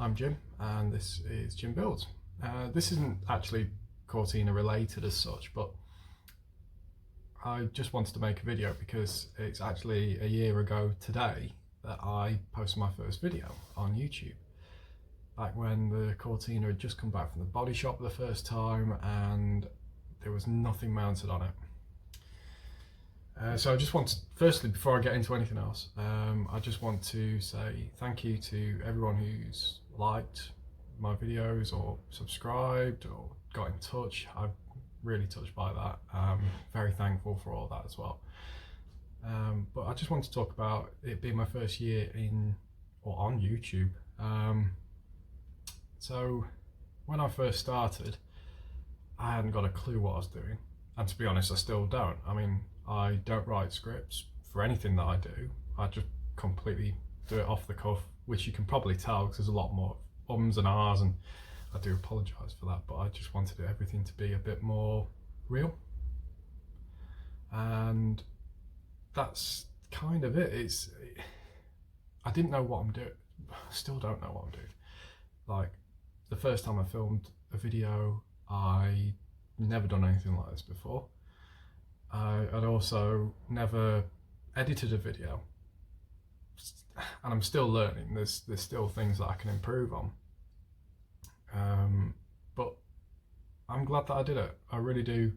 I'm Jim and this is Jim Builds. This isn't actually Cortina related as such, but I just wanted to make a video because it's actually a year ago today that I posted my first video on YouTube. Back when the Cortina had just come back from the body shop for the first time and there was nothing mounted on it. So I just want to, firstly, before I get into anything else, I just want to say thank you to everyone who's liked my videos or subscribed or got in touch. I'm really touched by that. Very thankful for all that as well. But I just want to talk about it being my first year on YouTube. So when I first started, I hadn't got a clue what I was doing, and to be honest, I still don't. I mean, I don't write scripts for anything that I do. I just completely do it off the cuff, which you can probably tell because there's a lot more ums and ahs, and I do apologise for that, but I just wanted everything to be a bit more real. And that's kind of it. I didn't know what I'm doing. I still don't know what I'm doing. Like, the first time I filmed a video, I never done anything like this before. I'd also never edited a video, and I'm still learning. There's still things that I can improve on, but I'm glad that I did it. I really do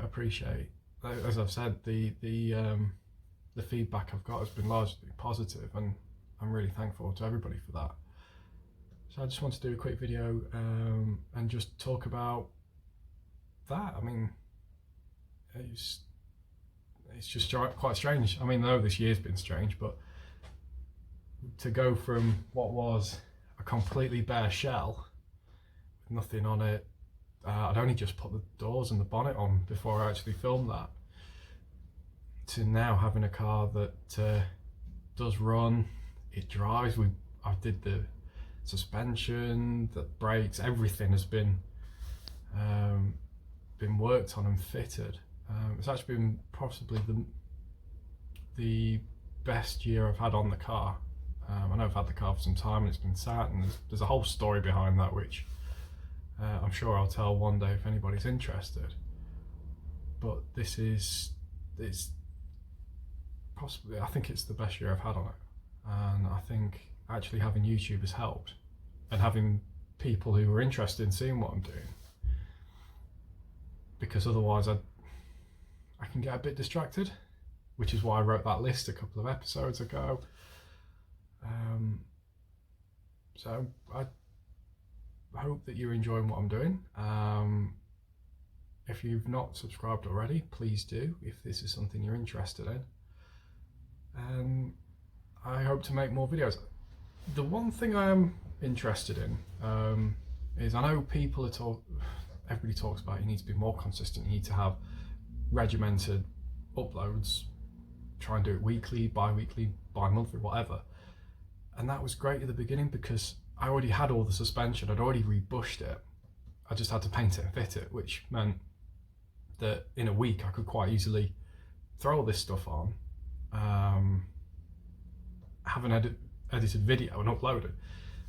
appreciate, as I've said, the feedback I've got has been largely positive, and I'm really thankful to everybody for that. So I just want to do a quick video and just talk about that. I mean, it's just quite strange. I mean, though this year's been strange, but to go from what was a completely bare shell with nothing on it, I'd only just put the doors and the bonnet on before I actually filmed that, to now having a car that does run, it drives. I did the suspension, the brakes, everything has been worked on and fitted. It's actually been possibly the best year I've had on the car. I know I've had the car for some time and it's been sat, and there's a whole story behind that, which I'm sure I'll tell one day if anybody's interested. But it's possibly, I think it's the best year I've had on it, and I think actually having YouTube has helped, and having people who are interested in seeing what I'm doing, because otherwise I can get a bit distracted, which is why I wrote that list a couple of episodes ago. So I hope that you're enjoying what I'm doing. If you've not subscribed already, please do, if this is something you're interested in. And I hope to make more videos. The one thing I am interested in is, I know everybody talks about you need to be more consistent, you need to have regimented uploads, try and do it weekly, bi-weekly, bi-monthly, whatever. And that was great at the beginning because I already had all the suspension, I'd already rebushed it, I just had to paint it and fit it, which meant that in a week I could quite easily throw all this stuff on, have an edited video and upload it.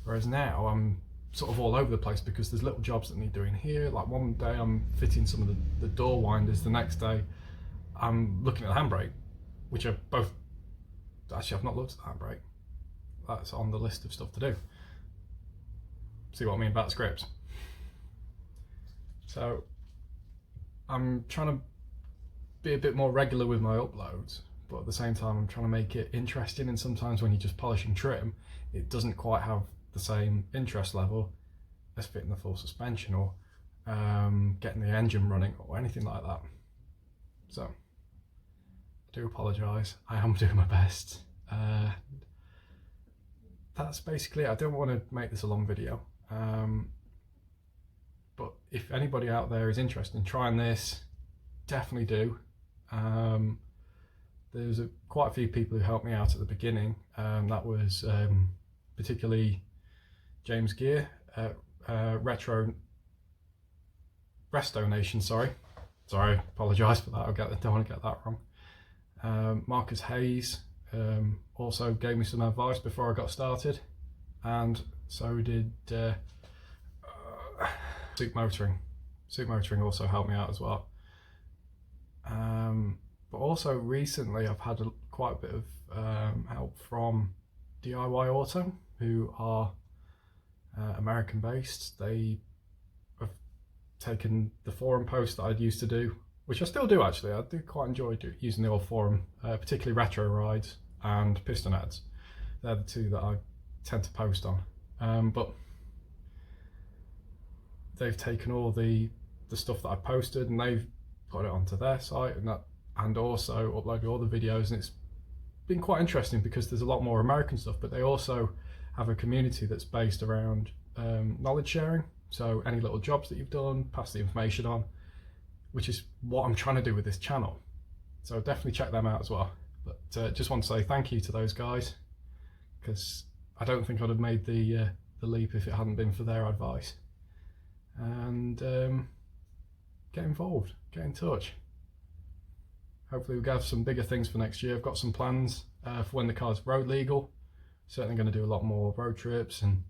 Whereas now I'm sort of all over the place because there's little jobs that need doing here. Like one day I'm fitting some of the door winders, the next day I'm looking at the handbrake, which are both, actually I've not looked at the handbrake. That's on the list of stuff to do. See what I mean about scripts? So I'm trying to be a bit more regular with my uploads, but at the same time I'm trying to make it interesting, and sometimes when you just polish and trim, it doesn't quite have the same interest level as fitting the full suspension or getting the engine running or anything like that. So I do apologise, I am doing my best. That's basically it. I don't want to make this a long video, but if anybody out there is interested in trying this, definitely do. There's quite a few people who helped me out at the beginning. That was particularly James Gear, Resto Nation, sorry, apologise for that, don't want to get that wrong. Marcus Hayes also gave me some advice before I got started, and so did Soup Motoring. Soup Motoring also helped me out as well. But also recently I've had quite a bit of help from DIY Auto, who are American based. They have taken the forum posts that I'd used to do, which I still do actually. I do quite enjoy using the old forum, particularly retro rides and piston heads. They're the two that I tend to post on. But they've taken all the stuff that I posted and they've put it onto their site, and also uploaded all the videos, and it's been quite interesting because there's a lot more American stuff, but they also have a community that's based around knowledge sharing. So any little jobs that you've done, pass the information on, which is what I'm trying to do with this channel. So definitely check them out as well. But just want to say thank you to those guys, because I don't think I'd have made the leap if it hadn't been for their advice. And get involved, get in touch. Hopefully we'll have some bigger things for next year. I've got some plans for when the car's road legal. Certainly going to do a lot more road trips and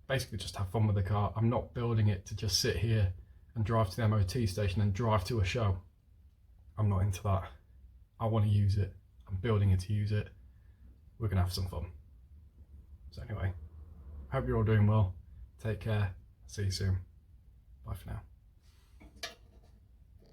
basically just have fun with the car. I'm not building it to just sit here and drive to the MOT station and drive to a show. I'm not into that. I want to use it. I'm building it to use it. We're going to have some fun. So anyway, hope you're all doing well. Take care. See you soon. Bye for now.